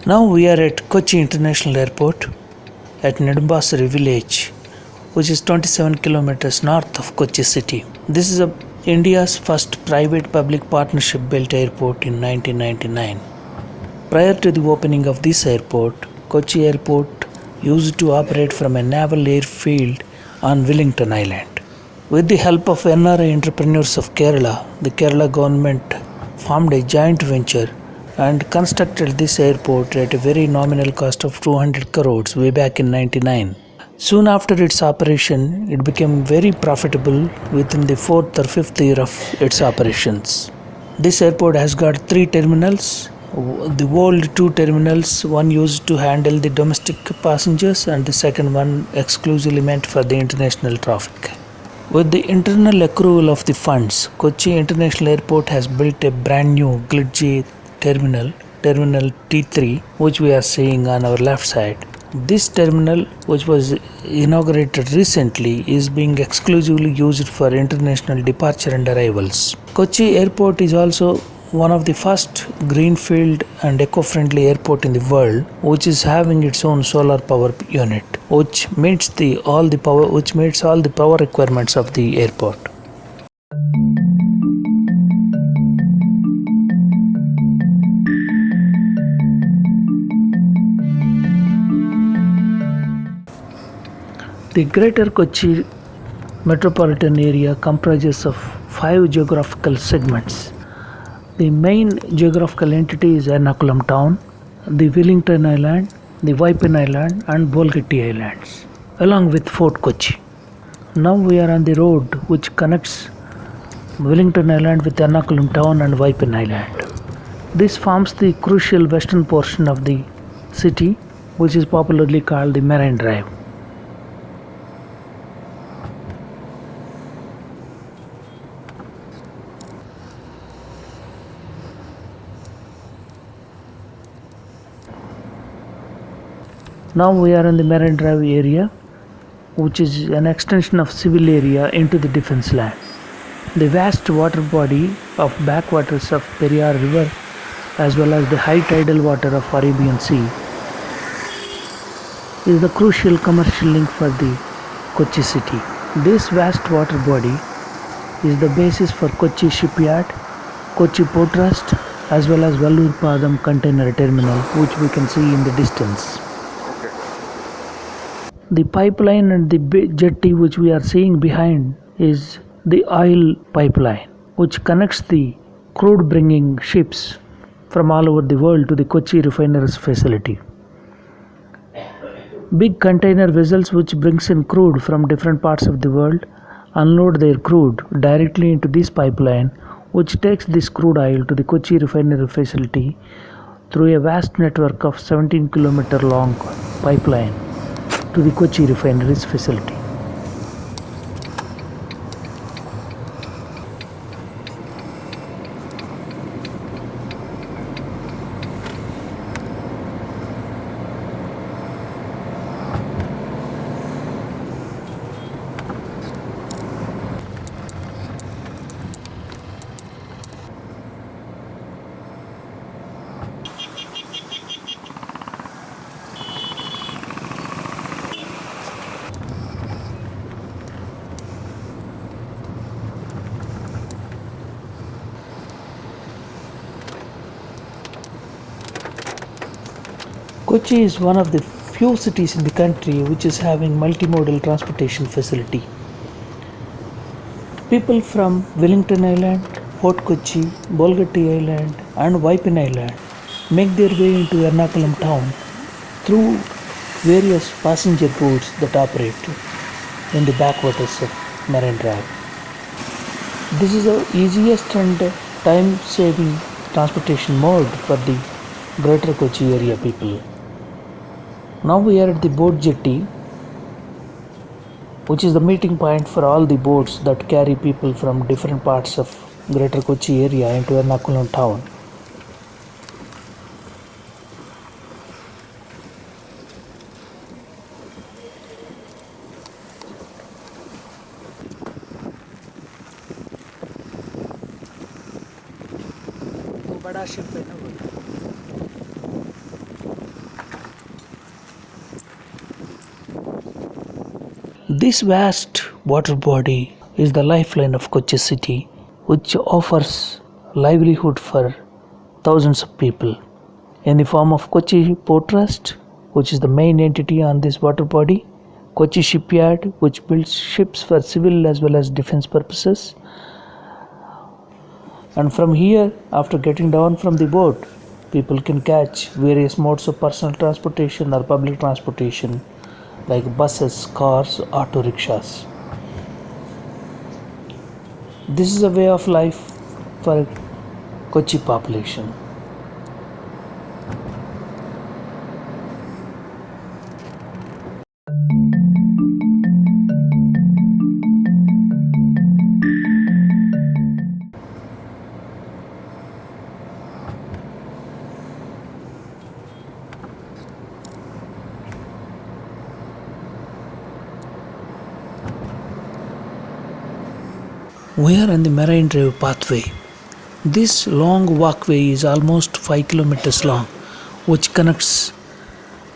Now we are at Kochi International Airport at Nedambasari village, which is 27 kilometers north of Kochi city. This is India's first private-public partnership built airport in 1999. Prior to the opening of this airport, Kochi Airport used to operate from a naval airfield on Wellington Island. With the help of NRI entrepreneurs of Kerala, the Kerala government formed a joint venture and constructed this airport at a very nominal cost of 200 crores way back in 99. Soon after its operation, it became very profitable within the 4th or 5th year of its operations. This airport has got 3 terminals. The old 2 terminals, one used to handle the domestic passengers and the second one exclusively meant for the international traffic. With the internal accrual of the funds, Kochi International Airport has built a brand new glitchy terminal T3, which we are seeing on our left side. This terminal, which was inaugurated recently, is being exclusively used for international departure and arrivals. Kochi Airport is also one of the first greenfield and eco-friendly airport in the world, which is having its own solar power unit, which meets all the power requirements of the airport. The Greater Kochi metropolitan area comprises of 5 geographical segments. The main geographical entity is Ernakulam town, the Wellington Island, the Wipin Island and Bolgatti Islands, along with Fort Kochi. Now we are on the road which connects Wellington Island with Ernakulam town and Wipin Island. This forms the crucial western portion of the city, which is popularly called the Marine Drive. Now we are in the Marine Drive area, which is an extension of civil area into the defense land. The vast water body of backwaters of Periyar River as well as the high tidal water of Arabian Sea is the crucial commercial link for the Kochi city. This vast water body is the basis for Kochi shipyard, Kochi port trust as well as Vallur Padam container terminal, which we can see in the distance. The pipeline and the jetty which we are seeing behind is the oil pipeline, which connects the crude bringing ships from all over the world to the Kochi refineries facility. Big container vessels which brings in crude from different parts of the world unload their crude directly into this pipeline, which takes this crude oil to the Kochi refinery facility through a vast network of 17-kilometer long pipeline to the Kochi refineries facility. Kochi is one of the few cities in the country which is having multimodal transportation facility. People from Wellington Island, Fort Kochi, Bolgatti Island and Wipin Island make their way into Ernakulam town through various passenger boats that operate in the backwaters of Marine Drive. This is the easiest and time-saving transportation mode for the Greater Kochi area people. Now we are at the boat jetty, which is the meeting point for all the boats that carry people from different parts of Greater Kochi area into Ernakulam town. बड़ा ship है ना वो। This vast water body is the lifeline of Kochi city, which offers livelihood for thousands of people in the form of Kochi Port Trust, which is the main entity on this water body, Kochi Shipyard, which builds ships for civil as well as defense purposes. And from here, after getting down from the boat, people can catch various modes of personal transportation or public transportation like buses, cars, auto rickshaws. This is a way of life for Kochi population. We are on the Marine Drive pathway. This long walkway is almost 5 kilometers long, which connects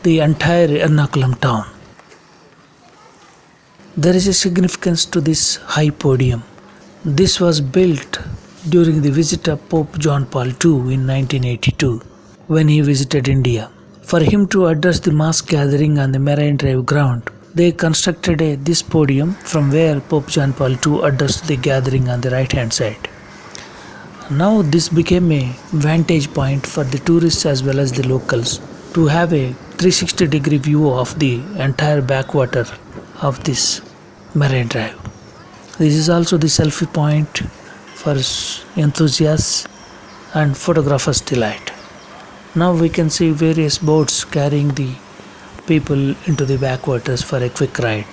the entire Ernakulam town. There is a significance to this high podium. This was built during the visit of Pope John Paul II in 1982 when he visited India. For him to address the mass gathering on the Marine Drive ground, they constructed this podium from where Pope John Paul II addressed the gathering on the right hand side. Now this became a vantage point for the tourists as well as the locals to have a 360-degree view of the entire backwater of this Marine Drive. This is also the selfie point for enthusiasts and photographers' delight. Now we can see various boats carrying the people into the backwaters for a quick ride.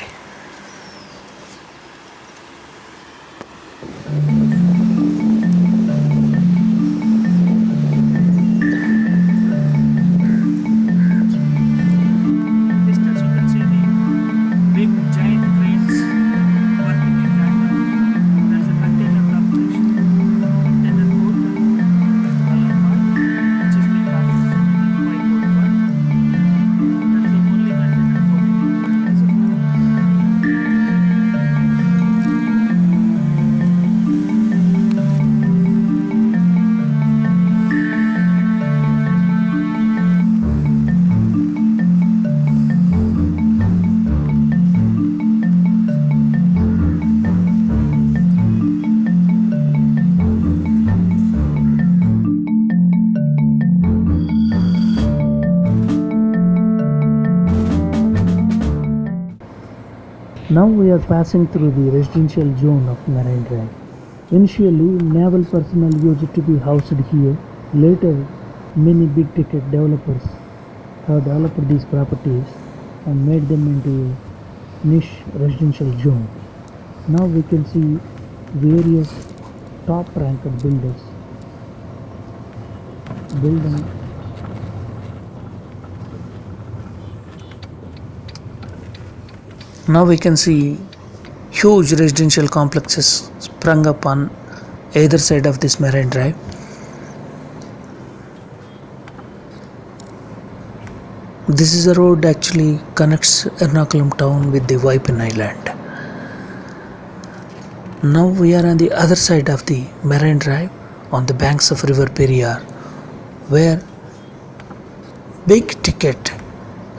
Now we are passing through the residential zone of Marine Drive. Initially, naval personnel used to be housed here. Later, many big-ticket developers have developed these properties and made them into a niche residential zone. Now we can see various top-ranked builders building Now we can see huge residential complexes sprung up on either side of this Marine Drive. This is a road actually connects Ernakulam town with the Wipin Island. Now we are on the other side of the Marine Drive on the banks of River Periyar, where big ticket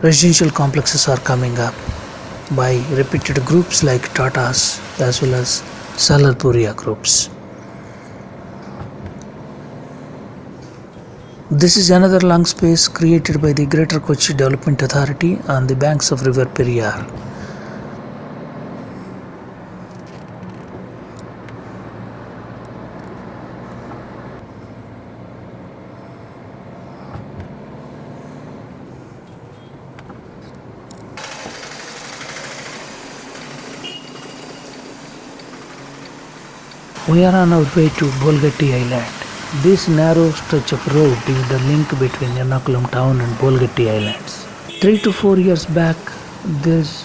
residential complexes are coming up by reputed groups like Tata's as well as Salarpuria groups. This is another lung space created by the Greater Kochi Development Authority on the banks of River Periyar. We are on our way to Bolgatti Island. This narrow stretch of road is the link between Ernakulam town and Bolgatti Islands. 3 to 4 years back, there is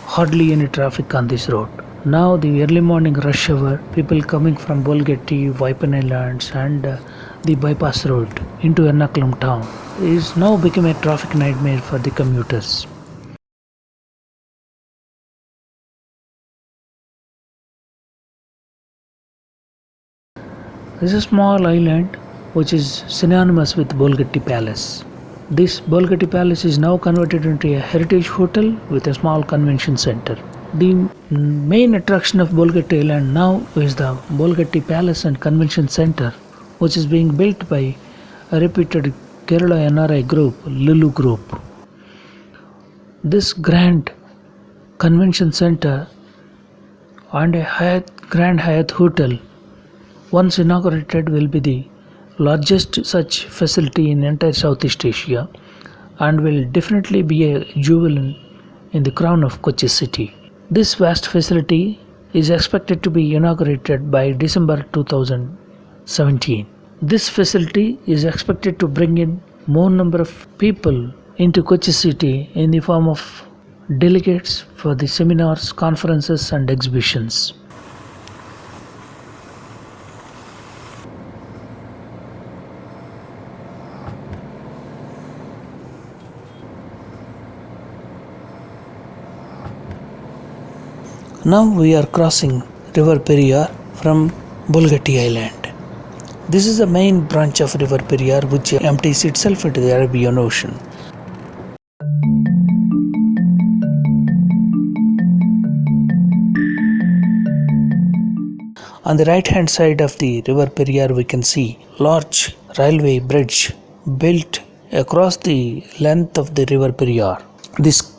hardly any traffic on this road. Now the early morning rush hour, people coming from Bolgatti, Wipin Islands and the bypass road into Ernakulam town is now become a traffic nightmare for the commuters. This is a small island which is synonymous with Bolgatti Palace. This Bolgatti Palace is now converted into a heritage hotel with a small convention center. The main attraction of Bolgatti Island now is the Bolgatti Palace and Convention Center, which is being built by a reputed Kerala NRI group, Lulu Group. This grand convention center and a Grand Hyatt hotel, once inaugurated, will be the largest such facility in entire Southeast Asia and will definitely be a jewel in the crown of Kochi city. This vast facility is expected to be inaugurated by December 2017. This facility is expected to bring in more number of people into Kochi city in the form of delegates for the seminars, conferences and exhibitions. Now we are crossing River Periyar from Bolgatti Island. This is the main branch of River Periyar which empties itself into the Arabian Ocean. On the right hand side of the River Periyar we can see large railway bridge built across the length of the River Periyar. This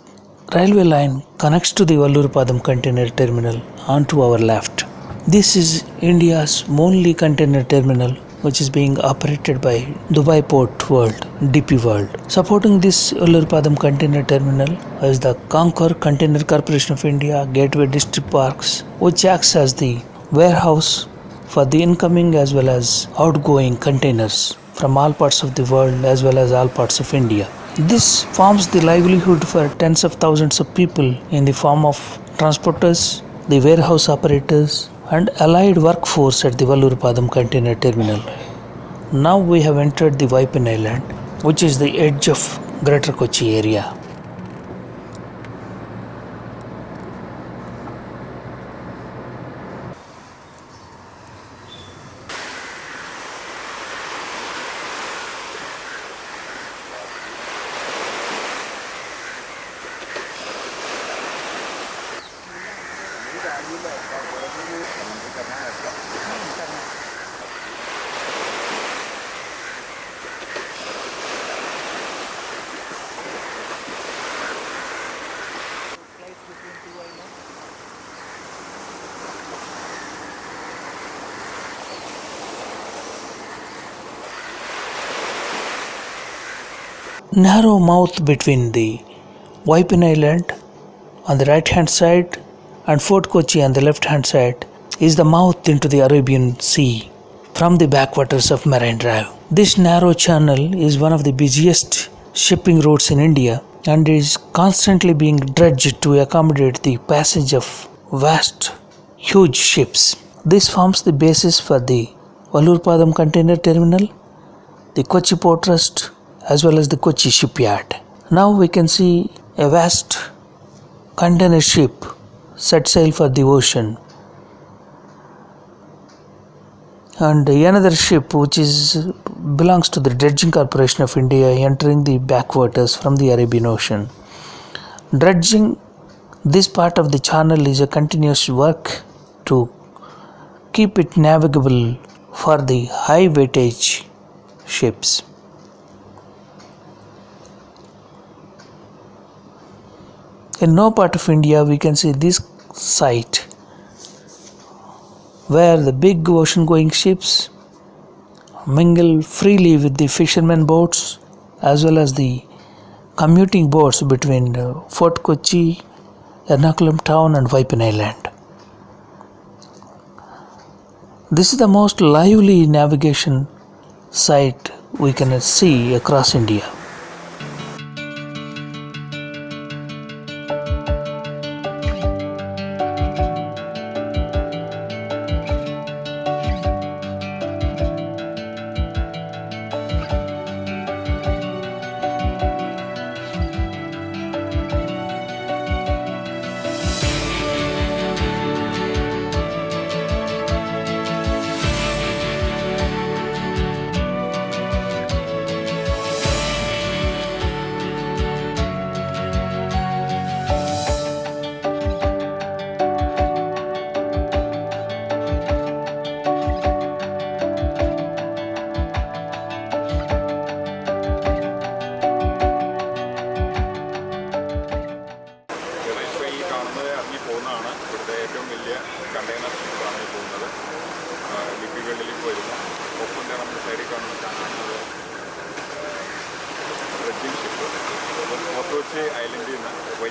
railway line connects to the Vallurpadam container terminal onto our left. This is India's only container terminal which is being operated by Dubai Port World, DP World. Supporting this Vallurpadam container terminal is the Concord Container Corporation of India Gateway District Parks, which acts as the warehouse for the incoming as well as outgoing containers from all parts of the world as well as all parts of India. This forms the livelihood for tens of thousands of people in the form of transporters, the warehouse operators and allied workforce at the Vallurpadam container terminal. Now we have entered the Wipin Island, which is the edge of Greater Kochi area. Narrow mouth between the Wipin Island on the right hand side and Fort Kochi on the left hand side is the mouth into the Arabian Sea from the backwaters of Marine Drive. This narrow channel is one of the busiest shipping routes in India and is constantly being dredged to accommodate the passage of vast, huge ships. This forms the basis for the Vallurpadam container terminal, the Kochi Port Trust as well as the Kochi shipyard. Now we can see a vast container ship set sail for the ocean and another ship which belongs to the Dredging Corporation of India entering the backwaters from the Arabian Ocean. Dredging this part of the channel is a continuous work to keep it navigable for the high weightage ships. In no part of India we can see this site where the big ocean going ships mingle freely with the fishermen boats as well as the commuting boats between Fort Kochi, Ernakulam town and Wipin Island. This is the most lively navigation site we can see across India.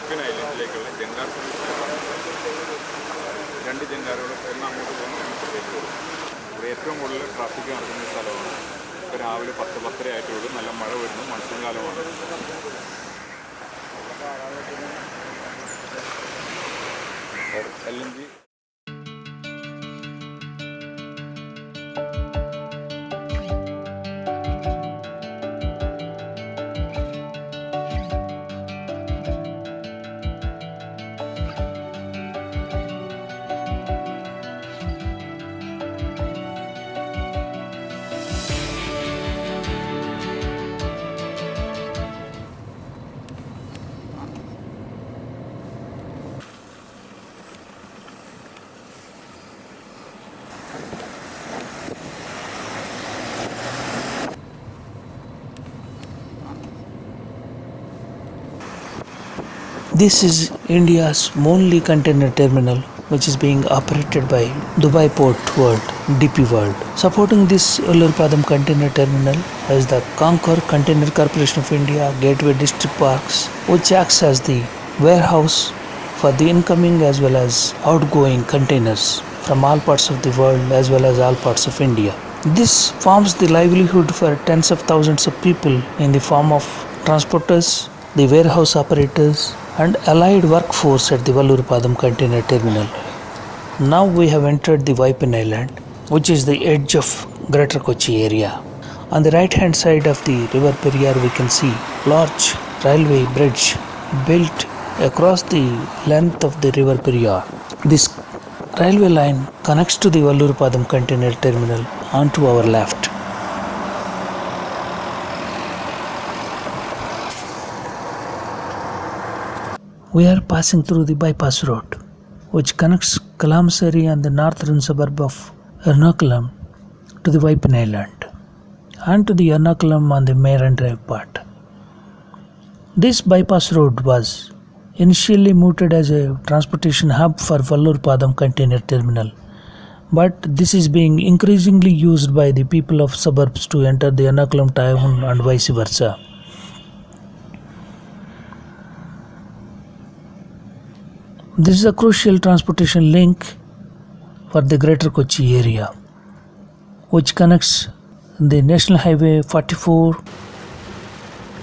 Whipping ഐലൻഡിലേക്കുള്ള ജങ്കാർ സർവീസാണ്. രണ്ട് ജങ്കാറുകൾ ഒന്ന് അങ്ങോട്ട് പോകുന്നു, അങ്ങോട്ട് പോകുന്നു. ഇവിടെ ഏറ്റവും കൂടുതൽ ട്രാഫിക് നടക്കുന്ന സ്ഥലമാണ്. ഇപ്പോൾ രാവിലെ 10-10:30 ആയിട്ടുള്ളൂ. നല്ല മഴ വരുന്നു, മൺസൂൺ കാലമാണ്. LNG This is India's only container terminal which is being operated by Dubai Port World, DP World. Supporting this Ulurpadam container terminal is the Concord Container Corporation of India Gateway District Parks, which acts as the warehouse for the incoming as well as outgoing containers from all parts of the world as well as all parts of India. This forms the livelihood for tens of thousands of people in the form of transporters, the warehouse operators, and allied workforce at the Vallurpadam container terminal. Now we have entered the Wipin Island, which is the edge of Greater Kochi area. On the right hand side of the river Periyar we can see large railway bridge built across the length of the river Periyar. This railway line connects to the Vallurpadam container terminal onto our left. We are passing through the bypass road, which connects Kalamsari and the northern suburb of Ernakulam to the Wipin Island and to the Ernakulam on the Marine Drive part. This bypass road was initially mooted as a transportation hub for Vallurpadam container terminal, but this is being increasingly used by the people of suburbs to enter the Ernakulam town and vice versa. This is a crucial transportation link for the Greater Kochi area, which connects the National Highway 44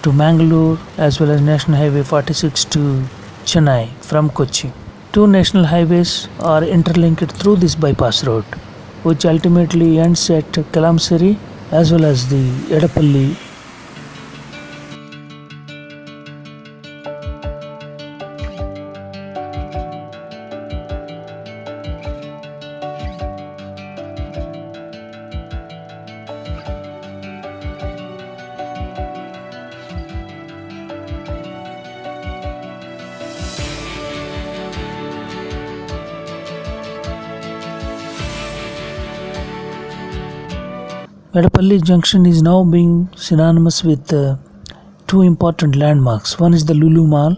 to Mangalore as well as National Highway 46 to Chennai from Kochi. Two national highways are interlinked through this bypass road, which ultimately ends at Kalamsari as well as the Edapalli. Edapalli Junction is now being synonymous with two important landmarks. One is the Lulu Mall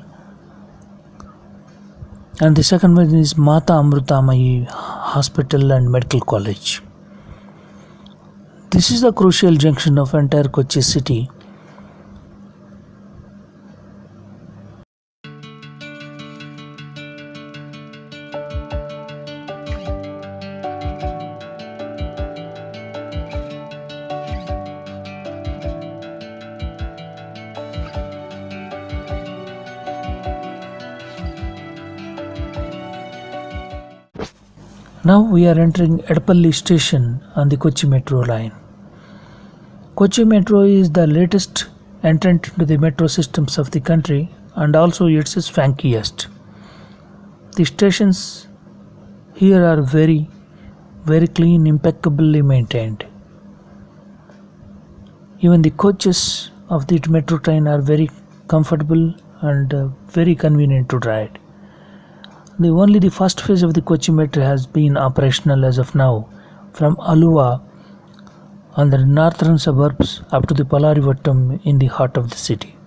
and the second one is Mata Amrutamayi Hospital and Medical College. This is the crucial junction of entire Kochi city. Now we are entering Edapalli station on the Kochi metro line. Kochi metro is the latest entrant into the metro systems of the country and also it's swankiest. The stations here are very clean, impeccably maintained. Even the coaches of the metro train are very comfortable and very convenient to ride. Only the first phase of the Kochi metro has been operational as of now, from Aluva on the northern suburbs up to the Palarivattam in the heart of the city.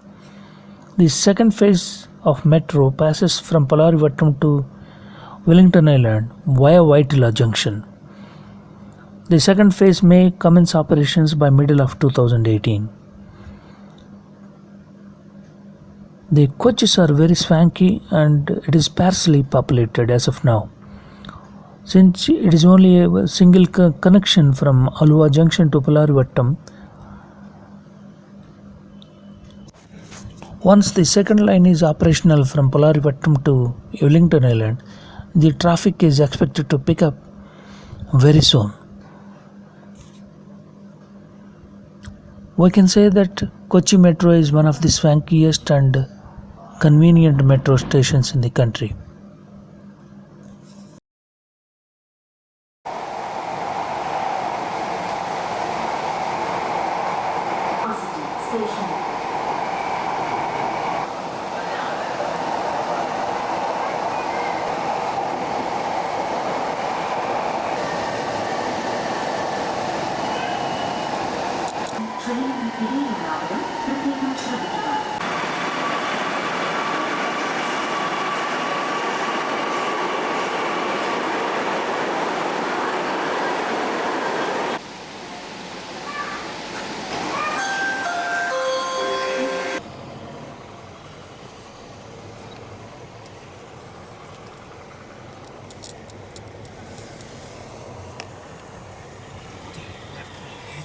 The second phase of metro passes from Palarivattam to Wellington Island via Whitela Junction. The second phase may commence operations by middle of 2018. The coaches are very swanky and it is sparsely populated as of now. Since it is only a single connection from Alua Junction to Polarivattam, once the second line is operational from Polarivattam to Wellington Island, the traffic is expected to pick up very soon. We can say that Kochi Metro is one of the swankiest and convenient metro stations in the country.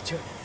Sure.